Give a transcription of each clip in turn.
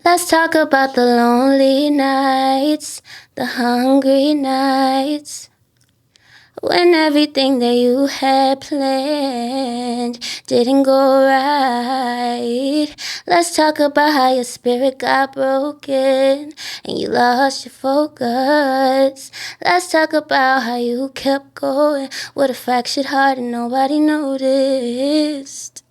Let's talk about the lonely nights, the hungry nights, when everything that you had planned didn't go right. Let's talk about how your spirit got broken and you lost your focus. Let's talk about how you kept going with a fractured heart and nobody noticed.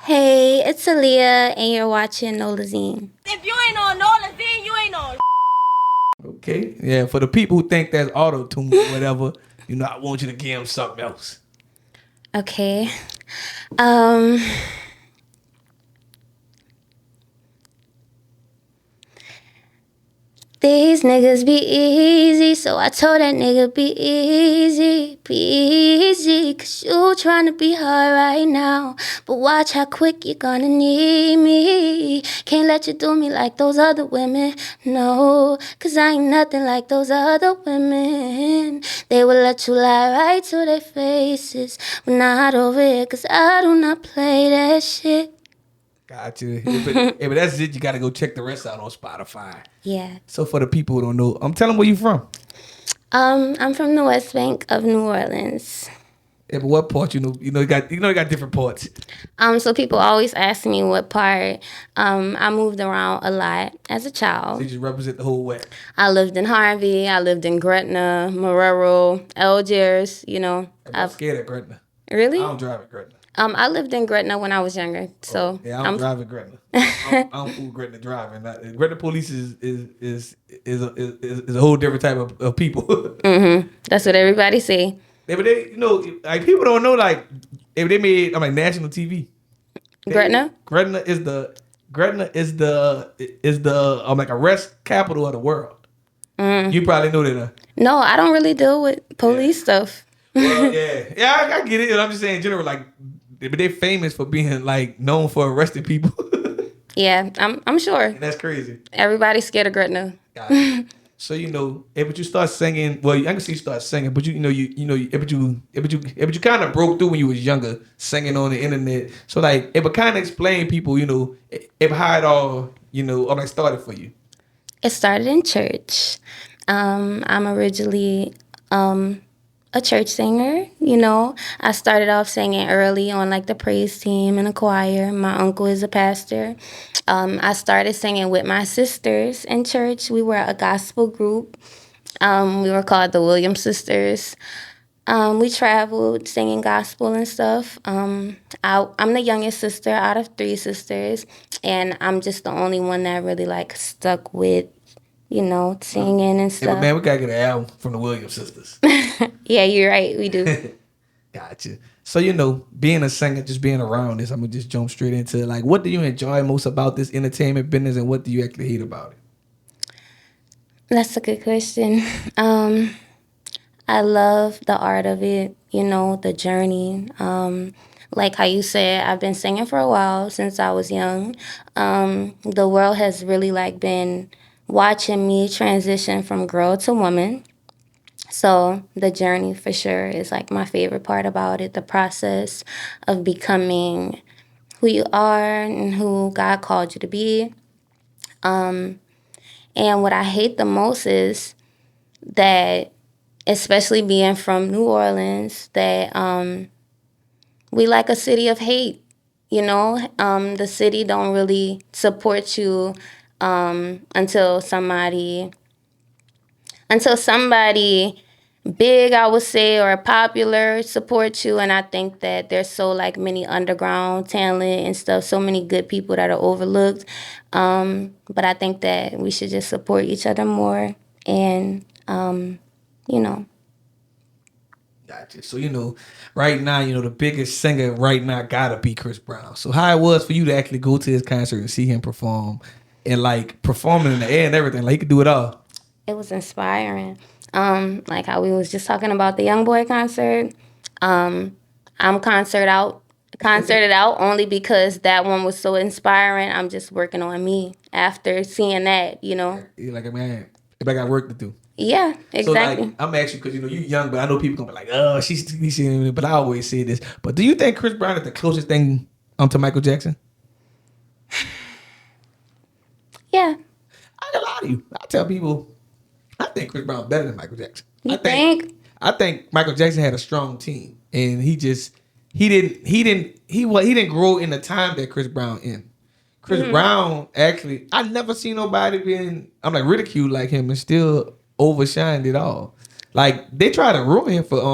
Hey, it's Aliyah, and you're watching Nolazine. If you ain't on Nolazine, you ain't on. Okay, yeah. For the people who think that's auto tune or whatever, I want you to give them something else. Okay. These niggas be easy, so I told that nigga be easy, cause you tryna be hard right now, but watch how quick you're gonna need me. Can't let you do me like those other women, no, cause I ain't nothing like those other women. They will let you lie right to their faces, but not over here, cause I do not play that shit. Gotcha. But that's it. You got to go check the rest out on Spotify. Yeah. So for the people who don't know, tell them where you from. I'm from the West Bank of New Orleans. Yeah, but what part you got different parts. So people always ask me what part. I moved around a lot as a child. So you just represent the whole West. I lived in Harvey. I lived in Gretna, Marrero, Algiers. I'm scared of Gretna. Really? I don't drive at Gretna. I lived in Gretna when I was younger. So yeah, I don't drive at Gretna. I don't fool Gretna driving. Gretna police is a whole different type of people. That's what everybody say. Yeah, but they, like people don't know, like if they made national TV. Gretna is the like arrest capital of the world. You probably know that. No, I don't really deal with police stuff. Well, yeah, I get it. I'm just saying in general, like, but they famous for being like known for arresting people. Yeah, I'm sure. And that's crazy. Everybody's scared of Gretna. So but you start singing. Well, I can see you start singing, but you kind of broke through when you was younger, singing on the internet. So like, it would kind of explain people, how it all, started for you. It started in church. I'm originally a church singer. I started off singing early on like the praise team and a choir. My uncle is a pastor. I started singing with my sisters in church. We were a gospel group. We were called the Williams Sisters. We traveled singing gospel and stuff. I'm the youngest sister out of 3 sisters, and I'm just the only one that really like stuck with, singing and stuff. Yeah, but man, we gotta get an album from the Williams Sisters. Yeah, you're right. We do. Gotcha. So, being a singer, just being around this, I'm going to just jump straight into like, what do you enjoy most about this entertainment business and what do you actually hate about it? That's a good question. I love the art of it, the journey. Like how you said, I've been singing for a while since I was young. The world has really like been watching me transition from girl to woman. So the journey for sure is like my favorite part about it, the process of becoming who you are and who God called you to be. And what I hate the most is that, especially being from New Orleans, that we like a city of hate. The city don't really support you until somebody big, I would say, or popular supports you. And I think that there's so like many underground talent and stuff, so many good people that are overlooked. But I think that we should just support each other more and, Gotcha. So, right now, the biggest singer right now gotta be Chris Brown. So how it was for you to actually go to his concert and see him perform and like performing in the air and everything, like he could do it all. It was inspiring. Like how we was just talking about the Young Boy concert. I'm concerted out only because that one was so inspiring. I'm just working on me after seeing that, You're like, man, if I got work to do. Yeah, exactly. So like, I'm asking because you're young, but I know people gonna be like, oh, she's but I always say this. But do you think Chris Brown is the closest thing to Michael Jackson? Yeah. I ain't gonna lie to you. I tell people, I think Chris Brown better than Michael Jackson. You think? I think Michael Jackson had a strong team, and he didn't grow in the time that Chris Brown in. Chris Brown actually, I never seen nobody being ridiculed like him and still overshined it all. Like they try to ruin him for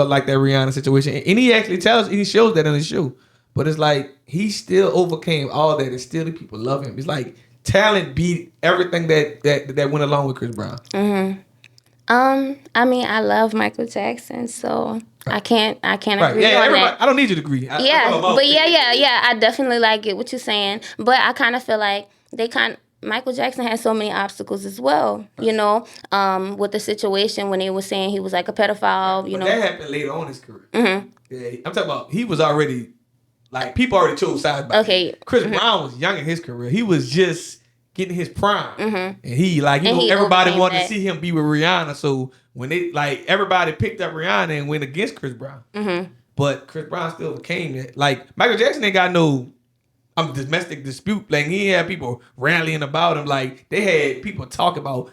like that Rihanna situation, and he shows that in his show. But it's like he still overcame all that, and still the people love him. It's like talent beat everything that went along with Chris Brown. I mean, I love Michael Jackson, so I can't Right? agree Yeah, on everybody. that. I don't need you to agree. Yeah, but yeah. I definitely like it what you're saying, but I kind of feel like Michael Jackson had so many obstacles as well. You know, with the situation when they were saying he was like a pedophile. You But know, that happened later on in his career. Yeah, I'm talking about he was already like people already chose sides. By okay, Chris Brown was young in his career. He was just getting his prime, and he And he everybody overcame wanted that. to see him be with Rihanna. So when everybody picked up Rihanna and went against Chris Brown, but Chris Brown still became it. Like Michael Jackson ain't got no domestic dispute. Like he had people rallying about him. Like they had people talk about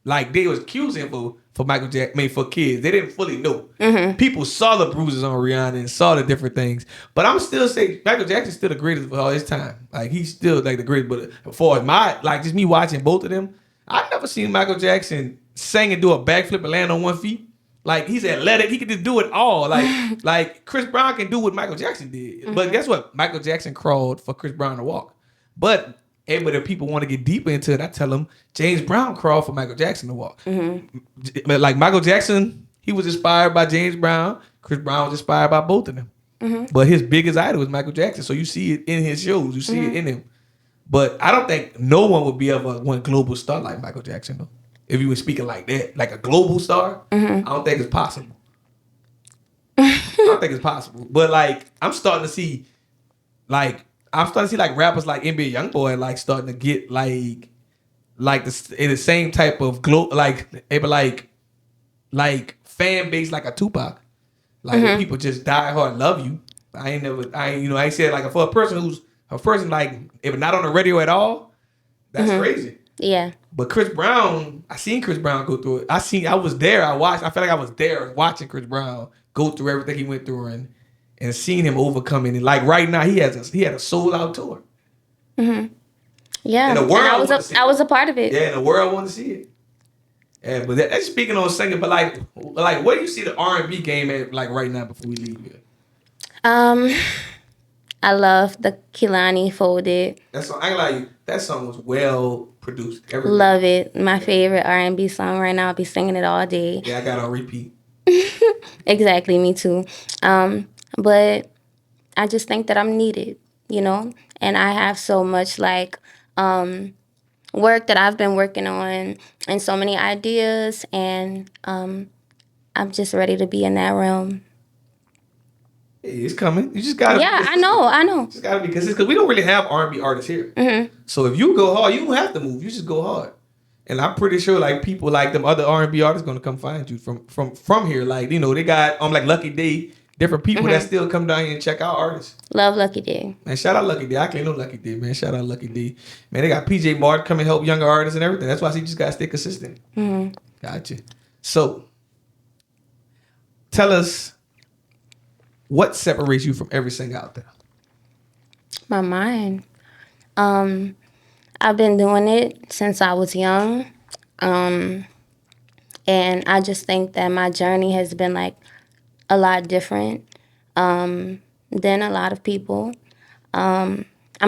like they was accusing him for Michael Jackson, I mean, for kids. They didn't fully know. People saw the bruises on Rihanna and saw the different things. But I'm still saying Michael Jackson's still the greatest of all his time. Like he's still like the greatest. But as far as just me watching both of them, I've never seen Michael Jackson sing and do a backflip and land on one feet. Like he's athletic, he can just do it all. Like Chris Brown can do what Michael Jackson did. But guess what? Michael Jackson crawled for Chris Brown to walk. But if people want to get deeper into it, I tell them James Brown crawled for Michael Jackson to walk. Like Michael Jackson, he was inspired by James Brown. Chris Brown was inspired by both of them. But his biggest idol was Michael Jackson. So you see it in his shows. You see it in him. But I don't think no one would be ever one global star like Michael Jackson, though. If you were speaking like that, like a global star, I don't think it's possible. I don't think it's possible. But like, I'm starting to see like rappers like NBA YoungBoy like starting to get like in the same type of like fan base like a Tupac. Like where people just die hard love you. I ain't said like for a person like if not on the radio at all, that's crazy. yeah. But Chris Brown, I seen Chris Brown go through it. I was there. I felt like I was there watching Chris Brown go through everything he went through and seeing him overcoming it. Like right now, he had a sold out tour. Yeah, And the world I was a part of it. Yeah, and the world wanted to see it. Yeah, but that's speaking on singing. But like, where do you see the R&B game at? Like right now, before we leave here. I love the Kehlani Folded. That song, I ain't like you. That song was well produced. Everything. Love it. My favorite R&B song right now. I'll be singing it all day. Yeah, I got it on repeat. Exactly, me too. But I just think that I'm needed, you know? And I have so much like work that I've been working on and so many ideas and I'm just ready to be in that realm. Hey, it's coming. You just gotta. Yeah, I know. Just gotta be consistent because we don't really have R&B artists here. So if you go hard, you don't have to move. You just go hard. And I'm pretty sure like people like them other R&B artists gonna come find you from here. Like they got like Lucky Day, different people that still come down here and check out artists. Love Lucky Day. Man, shout out Lucky Day. I can't know Lucky Day, man. Shout out Lucky Day. Man, they got PJ Martin come and help younger artists and everything. That's why you just gotta stay consistent. Gotcha. So tell us what separates you from every singer out there. My mind. I've been doing it since I was young. And I just think that my journey has been like a lot different than a lot of people. I'm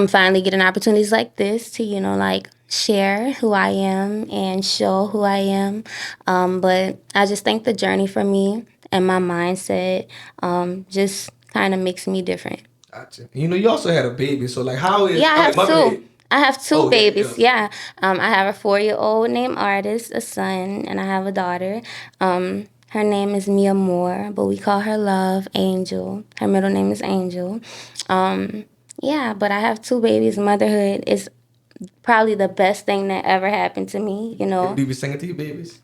finally getting opportunities like this to, like share who I am and show who I am. But I just think the journey for me and my mindset just kind of makes me different. Gotcha. You also had a baby, so like how is... Yeah, I have two. I have two Oh, babies. yeah. I have a 4-year-old named Artist, a son, and I have a daughter. Her name is Mia Moore, but we call her Love Angel. Her middle name is Angel. But I have two babies. Motherhood is probably the best thing that ever happened to me. Do you be singing to your babies?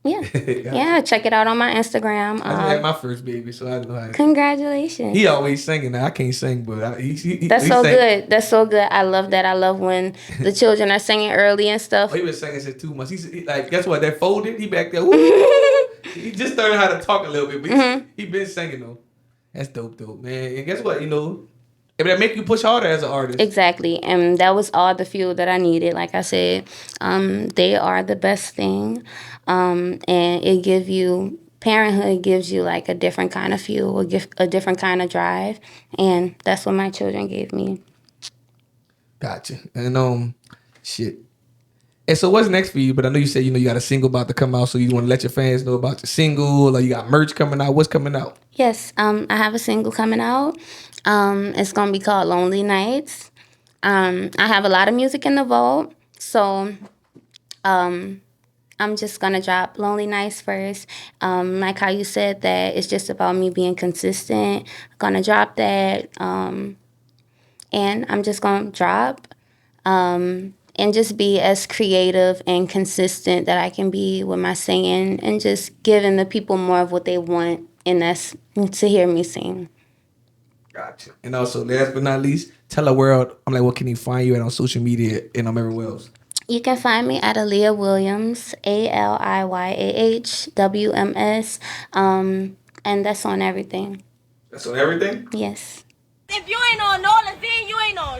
Yeah. Gotcha. Yeah, check it out on my Instagram. I just had my first baby, so I know how. Congratulations. He always singing. Now I can't sing, but That's he so sang. good. That's so good. I love that. I love when the children are singing early and stuff. Oh, he been singing since 2 months. Like, guess what? That folded. He back there. Woo! He just started how to talk a little bit, but he been singing though. That's dope, man. And guess what? If that make you push harder as an artist. Exactly. And that was all the fuel that I needed. Like I said, they are the best thing. And it gives you, parenthood gives you like a different kind of fuel, a different kind of drive. And that's what my children gave me. Gotcha. And shit. And so what's next for you? But I know you said you got a single about to come out, so you want to let your fans know about your single, or you got merch coming out. What's coming out? Yes, I have a single coming out. It's gonna be called Lonely Nights. I have a lot of music in the vault, so I'm just gonna drop Lonely Nights first. Like how you said that it's just about me being consistent. Gonna drop that, and I'm just gonna drop. And just be as creative and consistent that I can be with my singing, and just giving the people more of what they want, and that's to hear me sing. Gotcha. And also, last but not least, tell the world, what can he find you at on social media and everywhere else? You can find me at Aliyah Williams, ALIYAHWMS, and that's on everything. That's on everything? Yes. If you ain't on Nolazine, you ain't on